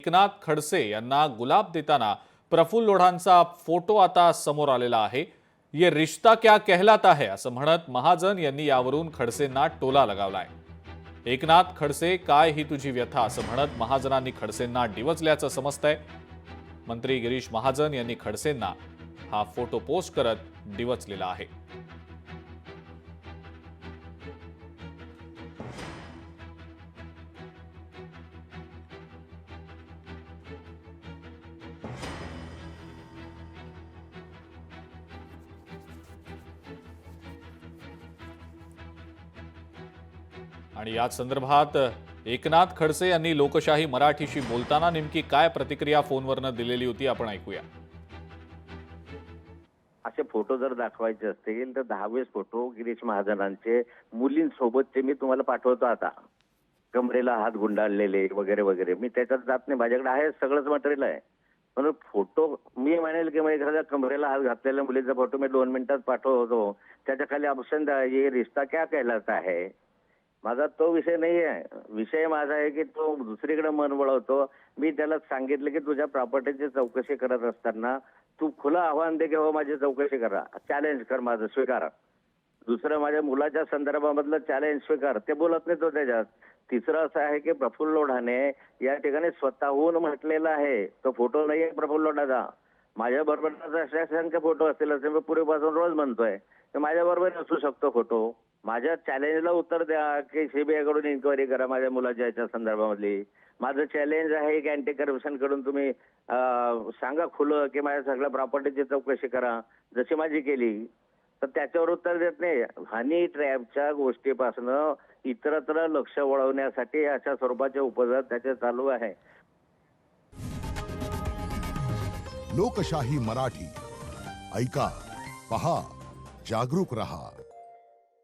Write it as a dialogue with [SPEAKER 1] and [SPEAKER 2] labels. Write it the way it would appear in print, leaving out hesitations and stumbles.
[SPEAKER 1] एकनाथ खडसे यांना गुलाब देताना प्रफुल्ल लोढांचा फोटो आता समोर आलेला आहे। ये रिश्ता क्या कहलाता है असं म्हणत महाजन यांनी यावरून खडसेंना टोला लगावलाय। एकनाथ खडसे काय ही तुझी व्यथा असं म्हणत महाजनांनी खडसेंना डिवचल्याचं समजतंय। मंत्री गिरीश महाजन यांनी खडसेंना हा फोटो पोस्ट करत डिवचलेला आहे। आणि या संदर्भात एकनाथ खडसे यांनी लोकशाही मराठीशी बोलताना नेमकी काय प्रतिक्रिया फोनवरनं दिलेली होती आपण ऐकूया।
[SPEAKER 2] असे फोटो जर दाखवायचे असतील तर 10-20 फोटो गिरीश महाजनांचे मुलींसोबतचे मी तुम्हाला पाठवतो आता। कमरेला हात गुंडाळलेले वगैरे वगैरे मी त्याच्यात जात नाही, माझ्याकडे आहे सगळंच मटेरियल आहे। पण फोटो मी म्हणेल की एखाद्या कमरेला हात घातलेल्या मुलीचा फोटो मी 2 मिनिटात पाठवतो, त्याच्या खाली ऑप्शन द्या ये रिश्ता क्या कहलाता है। माझा तो विषय नाही आहे। विषय माझा आहे की तो दुसरीकडे मन वळवतो। मी त्याला सांगितलं की तुझ्या प्रॉपर्टीची चौकशी करत असताना तू खुलं आव्हान दे की हो माझी चौकशी करा, चॅलेंज कर, माझं स्वीकार। दुसरं माझ्या मुलाच्या संदर्भामधलं चॅलेंज स्वीकार, ते बोलत नाही तो त्याच्यात। तिसरं असं आहे की प्रफुल्ल लोढाने या ठिकाणी स्वतःहून म्हटलेलं आहे, तो फोटो नाही आहे प्रफुल्ल लोढाचा। माझ्या बरोबर असंख्य फोटो असतील असे मी पूर्वीपासून रोज म्हणतोय, माझ्या बरोबर असू शकतो फोटो। माझ्या चॅलेंजला उत्तर द्या की सीबीआय कडून इन्क्वायरी करा माझ्या मुलाच्या याच्या संदर्भामधली। माझं चॅलेंज आहे की अँटी करप्शन कडून तुम्ही सांगा खुलं की माझ्या सगळ्या प्रॉपर्टीची चौकशी करा, जशी माझी केली। तर त्याच्यावर उत्तर देत नाही। हनी ट्रॅपच्या गोष्टीपासून इतरत्र लक्ष वळवण्यासाठी अशा स्वरूपाचे उपचार त्याचे चालू आहे।
[SPEAKER 3] लोकशाही मराठी ऐका, पहा, जागरूक रहा।